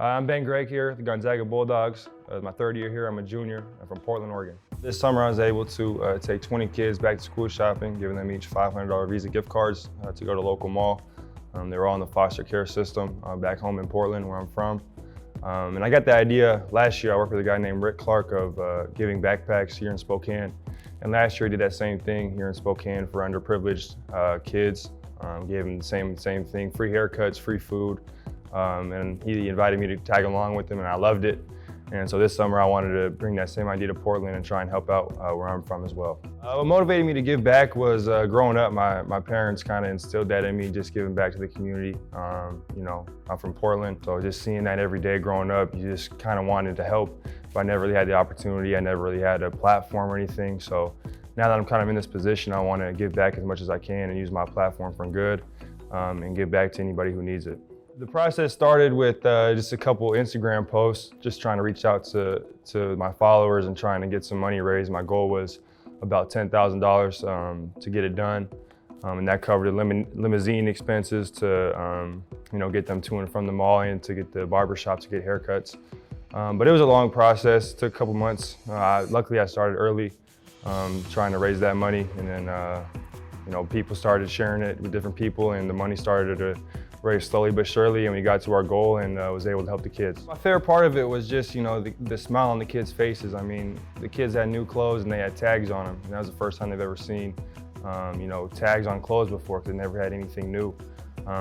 I'm Gregg here, the Gonzaga Bulldogs. My third year here. I'm a junior. I'm from Portland, Oregon. This summer I was able to take 20 kids back to school shopping, giving them each $500 Visa gift cards to go to local mall. They were all in the foster care system back home in Portland, where I'm from. And I got the idea last year. I worked with a guy named Clark of giving backpacks here in Spokane. And last year I did that same thing here in Spokane for underprivileged kids. Gave them the same thing, free haircuts, free food. And he invited me to tag along with him, and I loved it. And so this summer I wanted to bring that same idea to Portland and try and help out where I'm from as well. What motivated me to give back was growing up, my parents kind of instilled that in me, just giving back to the community. You know, I'm from Portland, so just seeing that every day growing up, you just kind of wanted to help. But I never really had the opportunity. I never really had a platform or anything. So now that I'm kind of in this position, I want to give back as much as I can and use my platform for good and give back to anybody who needs it. The process started with just a couple Instagram posts, just trying to reach out to my followers and trying to get some money raised. My goal was about $10,000 to get it done. And that covered the limousine expenses to you know, get them to and from the mall and to get the barbershop to get haircuts. But it was a long process, it took a couple months. Luckily I started early trying to raise that money, and then you know, people started sharing it with different people, and the money started to raise slowly but surely, and we got to our goal and was able to help the kids. My favorite part of it was just, you know, the smile on the kids' faces. I mean, the kids had new clothes and they had tags on them, and that was the first time they've ever seen, you know, tags on clothes before, because they never had anything new.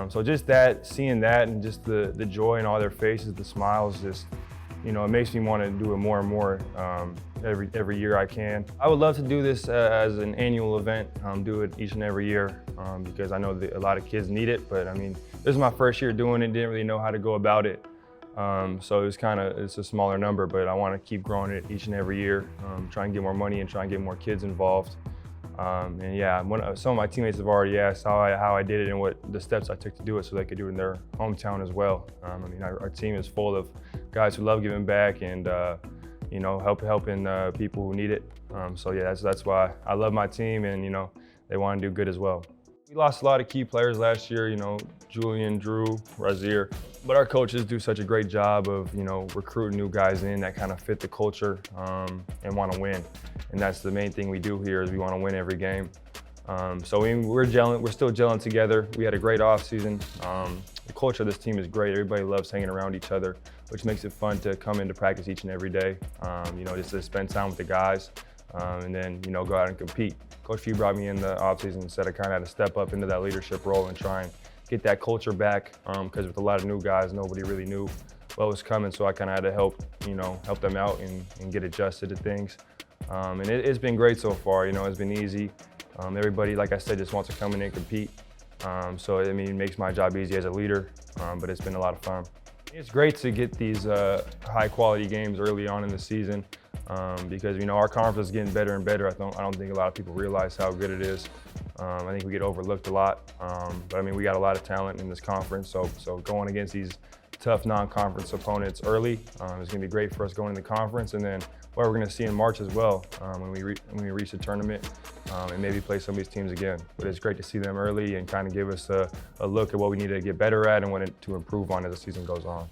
So just that, seeing that, and just the joy in all their faces, the smiles, just, you know, it makes me want to do it more and more every year I can. I would love to do this as an annual event, do it each and every year, because I know that a lot of kids need it, but I mean, this is my first year doing it, didn't really know how to go about it. So it's a smaller number, but I want to keep growing it each and every year, try and get more money and try and get more kids involved. And yeah, some of my teammates have already asked how I did it and what the steps I took to do it so they could do it in their hometown as well. I mean, our team is full of guys who love giving back and you know, helping people who need it. So yeah, that's why I love my team, and you know, they want to do good as well. We lost a lot of key players last year, you know, Julian, Drew, Razir, but our coaches do such a great job of, you know, recruiting new guys in that kind of fit the culture and want to win. And that's the main thing we do here, is we want to win every game. So we're still gelling together. We had a great offseason. The culture of this team is great. Everybody loves hanging around each other, which makes it fun to come into practice each and every day. You know, just to spend time with the guys and then, you know, go out and compete. Coach Fee brought me in the offseason and said I kind of had to step up into that leadership role and try and get that culture back, because with a lot of new guys, nobody really knew what was coming, so I kind of had to help them out and get adjusted to things. And it's been great so far. You know, it's been easy. Everybody, like I said, just wants to come in and compete. So I mean, it makes my job easy as a leader, but it's been a lot of fun. It's great to get these high quality games early on in the season, because, you know, our conference is getting better and better. I don't think a lot of people realize how good it is. I think we get overlooked a lot, but I mean, we got a lot of talent in this conference, so going against these tough non-conference opponents early is going to be great for us going into the conference, and then what we're going to see in March as well, when we reach the tournament and maybe play some of these teams again. But it's great to see them early and kind of give us a look at what we need to get better at and what to improve on as the season goes on.